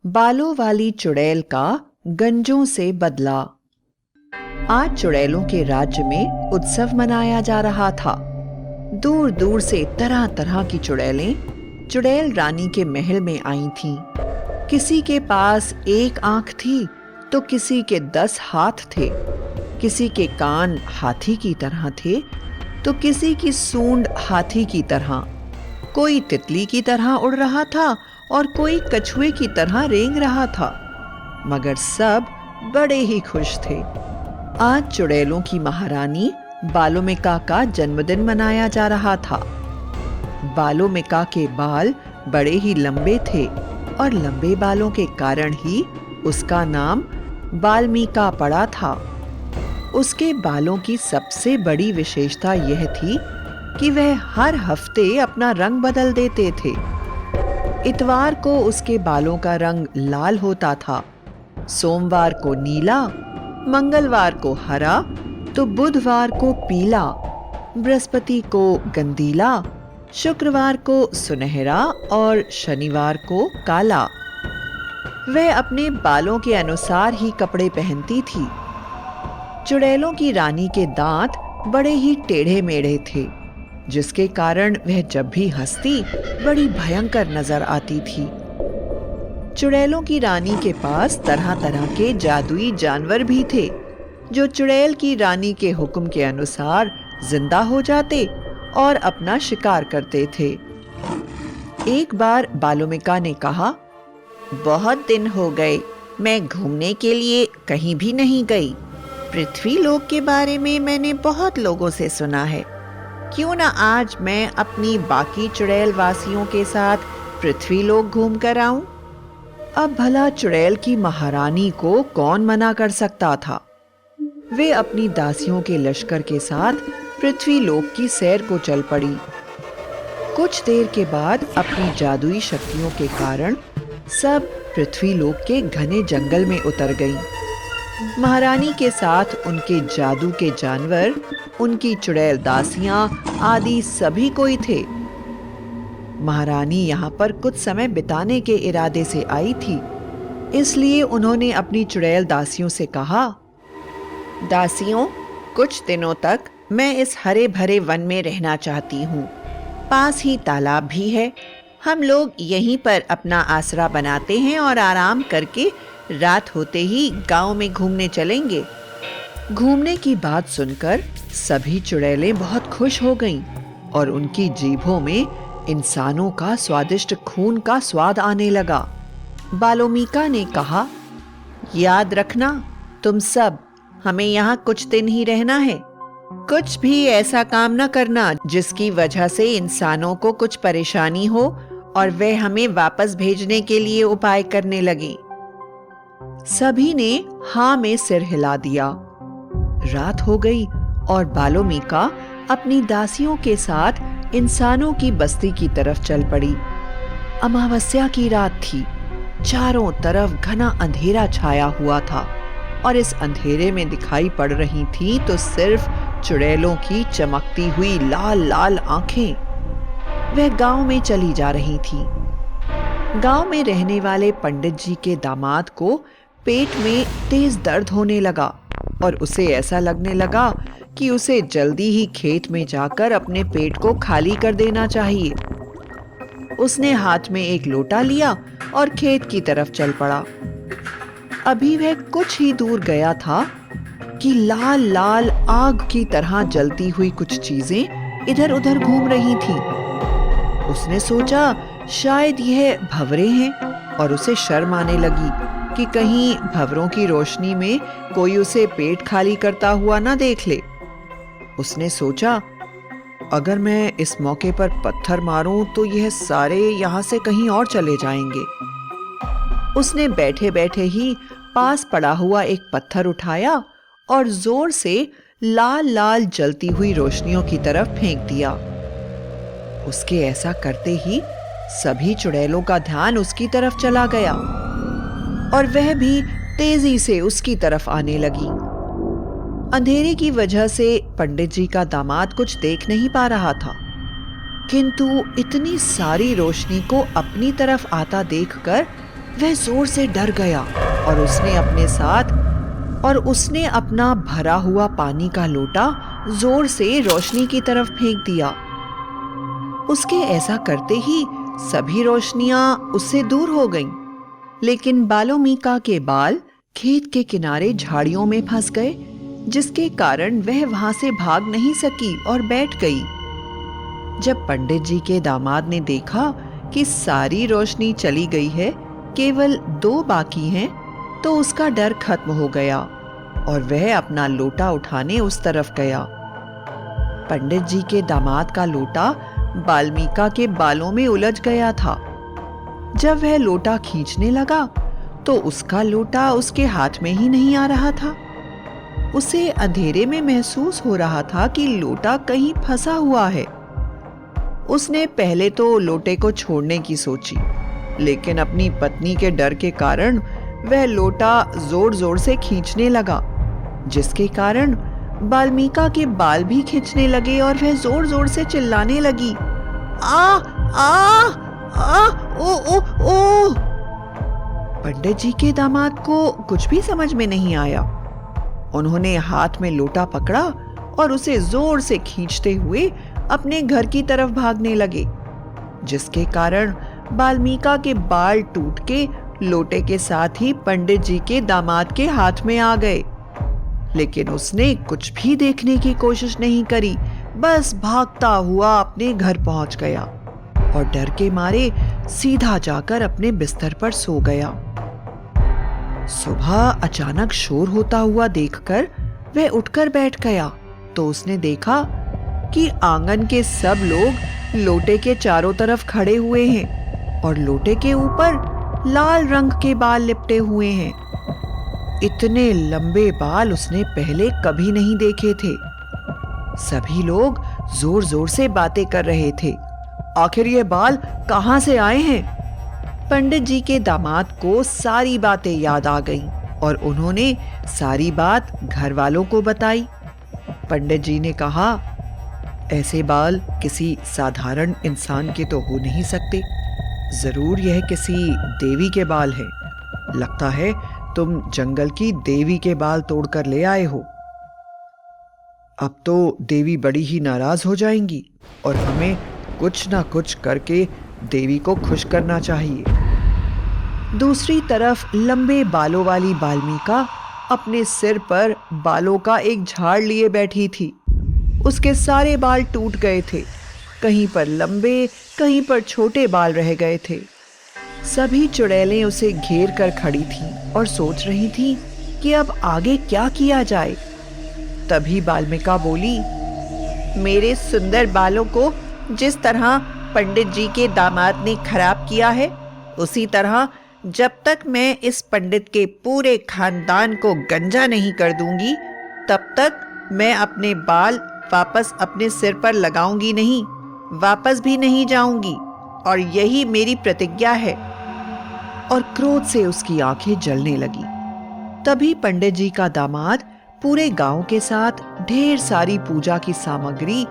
बालों वाली चुड़ैल का गंजों से बदला। आज चुड़ैलों के राज्य में उत्सव मनाया जा रहा था। दूर दूर से तरह तरह की चुड़ैलें चुड़ैल रानी के महल में आई थीं। किसी के पास एक आंख थी तो किसी के 10 हाथ थे, किसी के कान हाथी की तरह थे तो किसी की सूंड हाथी की तरह। कोई तितली की तरह उड़ रहा था और कोई कछुए की तरह रेंग रहा था, मगर सब बड़े ही खुश थे। आज चुड़ैलों की महारानी बालोमिका का जन्मदिन मनाया जा रहा था। बालोमिका के बाल बड़े ही लंबे थे और लंबे बालों के कारण ही उसका नाम बाल्मीका पड़ा था। उसके बालों की सबसे बड़ी विशेषता यह थी कि वह हर हफ्ते अपना रंग बदल देते थे। इतवार को उसके बालों का रंग लाल होता था, सोमवार को नीला, मंगलवार को हरा तो बुधवार को पीला, बृहस्पति को गंदीला, शुक्रवार को सुनहरा और शनिवार को काला। वह अपने बालों के अनुसार ही कपड़े पहनती थी। चुड़ैलों की रानी के दांत बड़े ही टेढ़े मेढ़े थे, जिसके कारण वह जब भी हंसती बड़ी भयंकर नजर आती थी। चुड़ैलों की रानी के पास तरह तरह के जादुई जानवर भी थे, जो चुड़ैल की रानी के हुक्म के अनुसार जिंदा हो जाते और अपना शिकार करते थे। एक बार बालोमिका ने कहा, बहुत दिन हो गए मैं घूमने के लिए कहीं भी नहीं गई। पृथ्वी लोक के बारे में मैंने बहुत लोगों से सुना है। क्यों ना आज मैं अपनी बाकी चुड़ैल वासियों के साथ पृथ्वी लोक घूम कर आऊं? अब भला चुड़ैल की महारानी को कौन मना कर सकता था। वे अपनी दासियों के लश्कर के साथ पृथ्वी लोक की सैर को चल पड़ी। कुछ देर के बाद अपनी जादुई शक्तियों के कारण सब पृथ्वी लोक के घने जंगल में उतर गईं। महारानी के साथ उनके जादू के जानवर, उनकी चुड़ैल दासियां आदि सभी कोई थे। महारानी यहाँ पर कुछ समय बिताने के इरादे से आई थी, इसलिए उन्होंने अपनी चुड़ैल दासियों से कहा, दासियों, कुछ दिनों तक मैं इस हरे भरे वन में रहना चाहती हूँ। पास ही तालाब भी है। हम लोग यहीं पर अपना आसरा बनाते हैं और आराम करके रात होते ही गांव में घूमने चलेंगे। घूमने की बात सुनकर सभी चुड़ैलें बहुत खुश हो गईं और उनकी जीभों में इंसानों का स्वादिष्ट खून का स्वाद आने लगा। बालोमिका ने कहा, याद रखना तुम सब, हमें यहाँ कुछ दिन ही रहना है। कुछ भी ऐसा काम न करना जिसकी वजह से इंसानों को कुछ परेशानी हो और वे हमें वापस भेजने के लिए उपाय करने लगे। सभी ने हाँ में सिर हिला दिया। रात हो गई और बालोमिका अपनी दासियों के साथ इंसानों की बस्ती की तरफ चल पड़ी। अमावस्या की रात थी। चारों तरफ घना अंधेरा छाया हुआ था और इस अंधेरे में दिखाई पड़ रही थी तो सिर्फ चुड़ैलों की चमकती हुई लाल लाल आंखें। वह गांव में चली जा रही थी। गांव में रहने वाले पंडित जी के दामाद को पेट में तेज दर्द होने लगा और उसे ऐसा लगने लगा कि उसे जल्दी ही खेत में जाकर अपने पेट को खाली कर देना चाहिए। उसने हाथ में एक लोटा लिया और खेत की तरफ चल पड़ा। अभी वह कुछ ही दूर गया था कि लाल लाल आग की तरह जलती हुई कुछ चीजें इधर उधर घूम रही थीं। उसने सोचा शायद यह भंवरे हैं और उसे शर्म आने लगी कि कहीं भंवरों की रोशनी में कोई उसे पेट खाली करता हुआ ना देख ले। उसने सोचा, अगर मैं इस मौके पर पत्थर मारूं तो यह सारे यहाँ से कहीं और चले जाएंगे। उसने बैठे बैठे ही पास पड़ा हुआ एक पत्थर उठाया और जोर से लाल लाल जलती हुई रोशनियों की तरफ फेंक दिया। उसके ऐसा करते ही सभी चुड़ैलों का ध्यान उसकी तरफ चला गया और वह भी तेजी से उसकी तरफ आने लगी। अंधेरे की वजह से पंडित जी का दामाद कुछ देख नहीं पा रहा था, किंतु इतनी सारी रोशनी को अपनी तरफ आता देखकर वह जोर से डर गया और उसने अपना भरा हुआ पानी का लोटा जोर से रोशनी की तरफ फेंक दिया। उसके ऐसा करते ही सभी रोशनियां उससे दूर हो गईं, लेकिन बालोमीका के बाल खेत के किनारे झाड़ियों में फंस गए, जिसके कारण वह वहां से भाग नहीं सकी और बैठ गई। जब पंडित जी के दामाद ने देखा कि सारी रोशनी चली गई है, केवल 2 बाकी हैं, तो उसका डर खत्म हो गया और वह अपना लोटा उठाने उस तरफ गया। पंडित जी के दामाद का लोटा बाल्मीका के बालों में उलझ गया था। जब वह लोटा खींचने लगा तो उसका लोटा उसके हाथ में ही नहीं आ रहा था। उसे अंधेरे में महसूस हो रहा था कि लोटा कहीं फंसा हुआ है। उसने पहले तो लोटे को छोड़ने की सोची, लेकिन अपनी पत्नी के डर के कारण वह लोटा जोर जोर से खींचने लगा, जिसके कारण बाल्मीका के बाल भी खींचने लगे और वह जोर जोर से चिल्लाने लगी, आ आ आ ओ ओ ओ। पंडित जी के दामाद को कुछ भी समझ में नहीं आया। उन्होंने हाथ में लोटा पकड़ा और उसे जोर से खींचते हुए अपने घर की तरफ भागने लगे, जिसके कारण बाल्मीका के बाल टूट के लोटे के साथ ही पंडित जी के दामाद के हाथ में आ गए। लेकिन उसने कुछ भी देखने की कोशिश नहीं करी, बस भागता हुआ अपने घर पहुंच गया और डर के मारे सीधा जाकर अपने बिस्तर पर सो गया। सुबह अचानक शोर होता हुआ देखकर वह उठकर बैठ गया तो उसने देखा कि आंगन के सब लोग लोटे के चारों तरफ खड़े हुए हैं और लोटे के ऊपर लाल रंग के बाल लिपटे हुए हैं। इतने लंबे बाल उसने पहले कभी नहीं देखे थे। सभी लोग जोर जोर से बातें कर रहे थे। आखिर ये बाल कहां से आए हैं? पंडित जी के दामाद को सारी बातें याद आ गईं और उन्होंने सारी बात घर वालों को बताई। पंडित जी ने कहा, ऐसे बाल किसी साधारण इंसान के तो हो नहीं सकते। जरूर यह किसी देवी के बाल हैं। लगता है तुम जंगल की देवी के बाल तोड़कर ले आए हो। अब तो देवी बड़ी ही नाराज हो जाएंगी और हमें कुछ ना कुछ करके देवी को खुश करना चाहिए। दूसरी तरफ लंबे बालों वाली बाल्मीका अपने सिर पर बालों का एक झाड़ लिए बैठी थी। उसके सारे बाल टूट गए थे। कहीं पर लंबे, कहीं पर छोटे बाल रह गए थे। सभी चुड़ैलें उसे घेर कर खड़ी थीं और सोच रही थीं कि अब आगे क्या किया जाए। तभी बाल्मीका बोली, मेरे सुंदर बालों को जिस तरह पंडित जी के दामाद ने खराब किया है, उसी तरह जब तक मैं इस पंडित के पूरे खानदान को गंजा नहीं कर दूंगी, तब तक मैं अपने बाल वापस अपने सिर पर लगाऊंगी नहीं, वापस भी नहीं जाऊंगी, और यही मेरी प्रतिज्ञा है। और क्रोध से उसकी आंखें जलने लगी। तभी पंडित जी का दामाद पूरे गांव के साथ ढेर सारी पूजा की सामग्री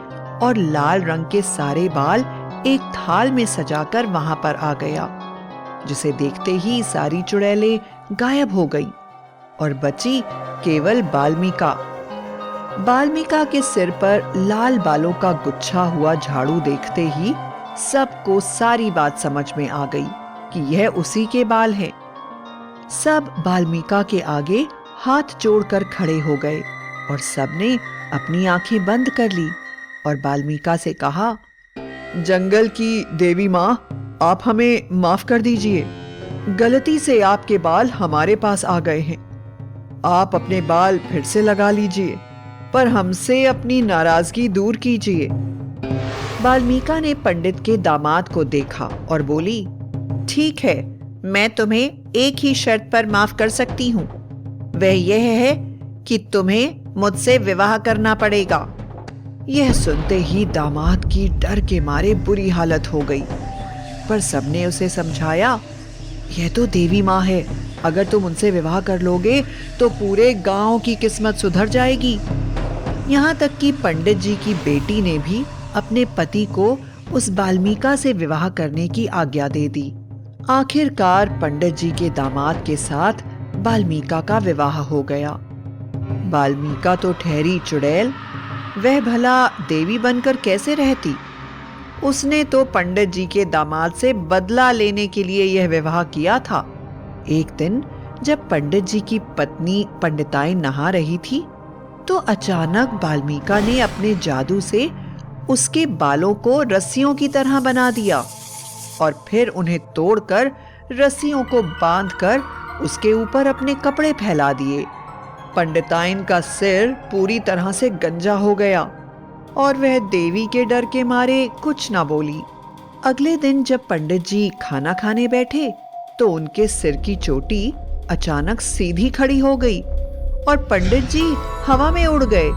और लाल रंग के सारे बाल एक थाल में सजाकर वहां पर आ गया, जिसे देखते ही सारी चुड़ैलें गायब हो गईं और बची केवल बाल्मीका। बाल्मीका के सिर पर लाल बालों का गुच्छा हुआ झाड़ू देखते ही सबको सारी बात समझ में आ गई कि यह उसी के बाल हैं। सब बाल्मीका के आगे हाथ जोड़कर खड़े हो गए और सबने अपनी आंखें बंद कर ली और बाल्मीका से कहा, जंगल की देवी माँ, आप हमें माफ कर दीजिए। गलती से आपके बाल हमारे पास आ गए हैं। आप अपने बाल फिर से लगा लीजिए, पर हमसे अपनी नाराजगी दूर कीजिए। बाल्मीका ने पंडित के दामाद को देखा और बोली, ठीक है, मैं तुम्हें एक ही शर्त पर माफ कर सकती हूँ। वह यह है कि तुम्हें मुझसे विवाह करना पड़ेगा। यह सुनते ही दामाद की डर के मारे बुरी हालत हो गई, पर सबने उसे समझाया, यह तो देवी माँ है, अगर तुम उनसे विवाह कर लोगे तो पूरे गांव की किस्मत सुधर जाएगी। यहाँ तक कि पंडित जी की बेटी ने भी अपने पति को उस बाल्मीका से विवाह करने की आज्ञा दे दी। आखिरकार पंडित जी के दामाद के साथ बाल्मीका का विवाह हो गया। बाल्मीका तो ठहरी चुड़ैल, वह भला देवी बनकर कैसे रहती? उसने तो पंडित जी के दामाद से बदला लेने के लिए यह विवाह किया था। एक दिन जब पंडित जी की पत्नी पंडिताइन नहा रही थी, तो अचानक बाल्मीका ने अपने जादू से उसके बालों को रस्सियों की तरह बना दिया और फिर उन्हें तोड़कर रस्सियों को बांधकर उसके ऊपर अपने कपड़े फैला दिए। पंडिताइन का सिर पूरी तरह से गंजा हो गया और वह देवी के डर के मारे कुछ ना बोली। अगले दिन जब पंडित जी खाना खाने बैठे तो उनके सिर की चोटी अचानक सीधी खड़ी हो गई और पंडित जी हवा में उड़ गए,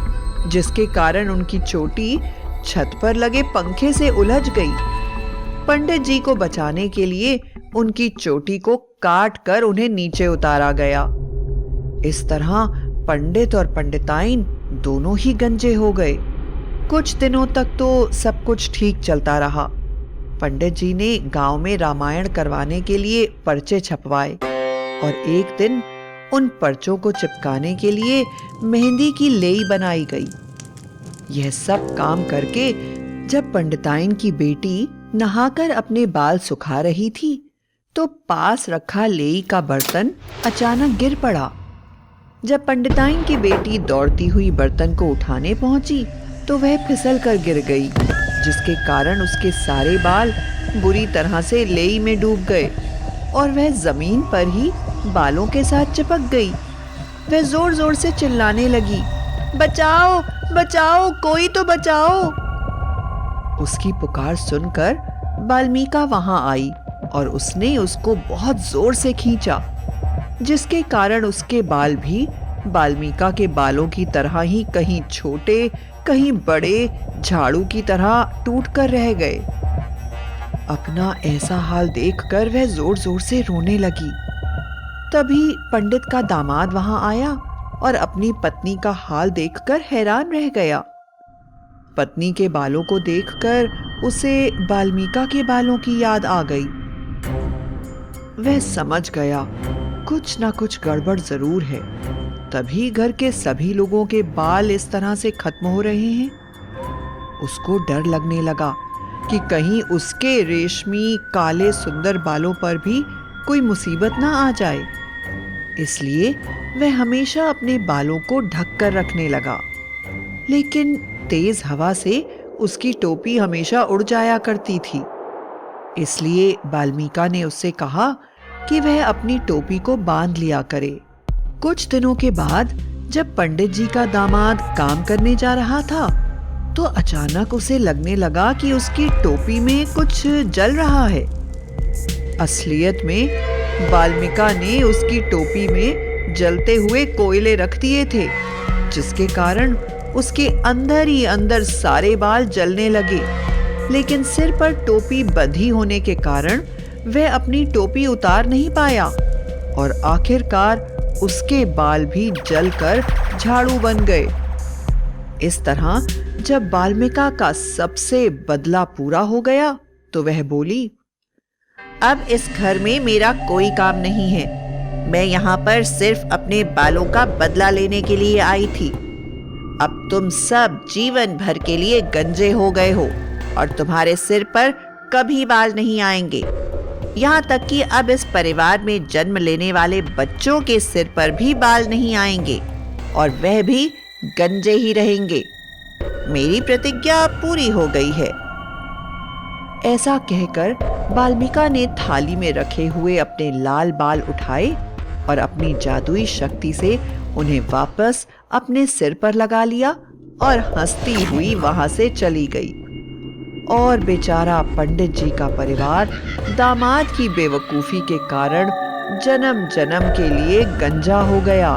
जिसके कारण उनकी चोटी छत पर लगे पंखे से उलझ गई। पंडित जी को बचाने के लिए उनकी चोटी को काट कर उन्हें नीचे उतारा गया। इस तरह पंडित और पंडिताइन दोनों ही गंजे हो गए। कुछ दिनों तक तो सब कुछ ठीक चलता रहा। पंडित जी ने गांव में रामायण करवाने के लिए पर्चे छपवाए और एक दिन उन पर्चों को चिपकाने के लिए मेहंदी की लेई बनाई गई। यह सब काम करके जब पंडिताइन की बेटी नहाकर अपने बाल सुखा रही थी, तो पास रखा लेई का बर्तन अचानक गिर पड़ा। जब पंडिताइन की बेटी दौड़ती हुई बर्तन को उठाने पहुंची, तो वह फिसल कर गिर गई, जिसके कारण उसके सारे बाल बुरी तरह से लेई में डूब गए और वह जमीन पर ही बालों के साथ चिपक गई। वह जोर जोर से चिल्लाने लगी, बचाओ बचाओ, कोई तो बचाओ। उसकी पुकार सुनकर बाल्मीका वहां आई और उसने उसको बहुत जोर से खींचा, जिसके कारण उसके बाल भी बाल्मीका के बालों की तरह ही कहीं छोटे कहीं बड़े झाड़ू की तरह टूट कर रह गए। अपना ऐसा हाल देखकर वह जोर जोर से रोने लगी। तभी पंडित का दामाद वहां आया और अपनी पत्नी का हाल देखकर हैरान रह गया। पत्नी के बालों को देखकर उसे बाल्मीका के बालों की याद आ गई। वह समझ गया कुछ ना कुछ गड़बड़ जरूर है, तभी घर के सभी लोगों के बाल इस तरह से खत्म हो रहे हैं। उसको डर लगने लगा कि कहीं उसके रेशमी काले सुंदर बालों पर भी कोई मुसीबत ना आ जाए। इसलिए वह हमेशा अपने बालों को ढक कर रखने लगा। लेकिन तेज हवा से उसकी टोपी हमेशा उड़ जाया करती थी। इसलिए बाल्मीका ने उससे कहा कि वह अपनी टोपी को बांध लिया करे। कुछ दिनों के बाद जब पंडित जी का दामाद काम करने जा रहा था, तो अचानक उसे लगने लगा कि उसकी टोपी में कुछ जल रहा है। असलियत में बाल्मीका ने उसकी टोपी में जलते हुए कोयले रख दिए थे, जिसके कारण उसके अंदर ही अंदर सारे बाल जलने लगे। लेकिन सिर पर टोपी बंधी होने के कारण वह अपनी टोपी उतार नहीं पाया और आखिरकार उसके बाल भी जलकर झाड़ू बन गए। इस तरह जब बाल्मीका का सबसे बदला पूरा हो गया, तो वह बोली, अब इस घर में मेरा कोई काम नहीं है। मैं यहाँ पर सिर्फ अपने बालों का बदला लेने के लिए आई थी। अब तुम सब जीवन भर के लिए गंजे हो गए हो और तुम्हारे सिर पर कभी बाल नहीं आएंगे। यहाँ तक कि अब इस परिवार में जन्म लेने वाले बच्चों के सिर पर भी बाल नहीं आएंगे और वह भी गंजे ही रहेंगे। मेरी प्रतिज्ञा पूरी हो गई है। ऐसा कहकर बाल्मीका ने थाली में रखे हुए अपने लाल बाल उठाए और अपनी जादुई शक्ति से उन्हें वापस अपने सिर पर लगा लिया और हंसती हुई वहां से चली गई। और बेचारा पंडित जी का परिवार दामाद की बेवकूफी के कारण जन्म जन्म के लिए गंजा हो गया।